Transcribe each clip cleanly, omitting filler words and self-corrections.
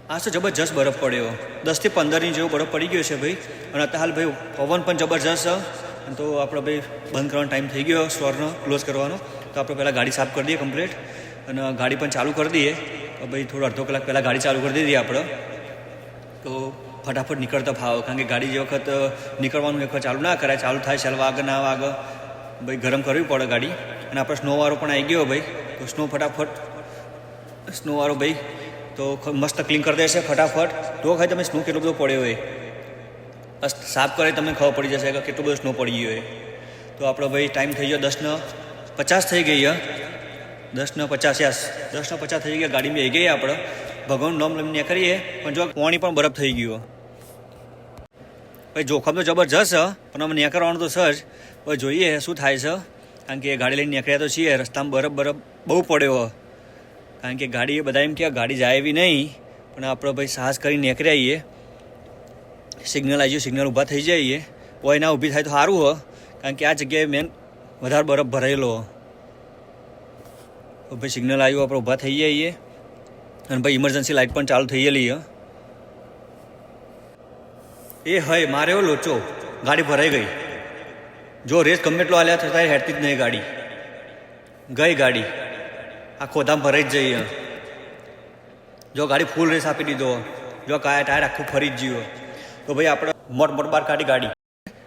આ તો જબરજસ્ત બરફ પડ્યો, 10 થી 15 ઇંચ જેવો બરફ પડી ગયો છે ભાઈ. અને અત્યારે હાલ ભાઈ પવન પણ જબરજસ્ત છે. તો આપણે ભાઈ બંધ કરવાનો ટાઈમ થઈ ગયો સ્ટોરનો, ક્લોઝ કરવાનો. તો આપણે પહેલાં ગાડી સાફ કરી દઈએ કમ્પ્લીટ અને ગાડી પણ ચાલુ કરી દઈએ. ભાઈ થોડો અડધો કલાક પહેલાં ગાડી ચાલુ કરી દીધી આપણે, તો ફટાફટ નીકળતા ફાવે. કારણ કે ગાડી જે વખત નીકળવાનું એક વખત ચાલુ ના કરાય, ચાલુ થાય ચાલ વાગે ના વાગે ભાઈ ગરમ કરવી પડે ગાડી. અને આપણે સ્નોવાળો પણ આવી ગયો ભાઈ, તો ફટાફટ સ્નોવાળો ભાઈ તો મસ્ત ક્લીન કરી દેશે ફટાફટ. તો ખાલી તમે સ્નો કેટલો બધો પડ્યો હોય બસ સાફ કરે તમને ખબર પડી જશે કે કેટલો બધો સ્નો પડી ગયો હોય. તો આપણો ભાઈ ટાઈમ થઈ ગયો 10:50 થઈ ગઈ. 10:50 10:50 થઈ ગયા, ગાડીમાં આવી ગઈ આપણે. ભગવાનનું નામ લઈને કરીએ પણ જો પાણી પણ બરફ થઈ ગયો ભાઈ. જોખમ તો જબરજસ્ત છે પણ અમે નીકળવાનું તો સર હવે જોઈએ શું થાય છે. કારણ કે ગાડી લઈને નીકળ્યા તો છીએ, રસ્તામાં બરફ બહુ પડ્યો. કારણ કે ગાડી બધા એમ કે ગાડી જાય એવી નહીં, પણ આપણે ભાઈ સાહસ કરીને નીકળી આવીએ. સિગ્નલ આવી ગયું, સિગ્નલ ઊભા થઈ જઈએ. કોઈ ના ઊભી થાય તો સારું હોય, કારણ કે આ જગ્યાએ મેન વધારે બરફ ભરાયેલો. ભાઈ સિગ્નલ આવ્યું, આપણે ઊભા થઈ જઈએ. અને ભાઈ ઇમરજન્સી લાઇટ પણ ચાલુ થઈ ગયેલી. એ હય મારે એવો લોચો, ગાડી ભરાઈ ગઈ. જો રેસ ગમે એટલો હાલ્યા છતાં હેડતી જ નહીં ગાડી. ગઈ ગાડી આ ખોદામાં ભરાઈ જ જઈએ. જો ગાડી ફૂલ રેસ આપી દીધો, જો ટાયર આખું ફરી જ ગયો. તો ભાઈ આપણે મોટ બાર કાઢી ગાડી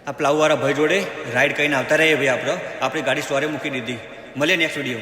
આ પ્લાવવાળા ભાઈ જોડે રાઈડ કરીને આવતા રહીએ ભાઈ. આપણી ગાડી સ્ટોરે મૂકી દીધી. મળીએ નેક્સ્ટ વિડીયો.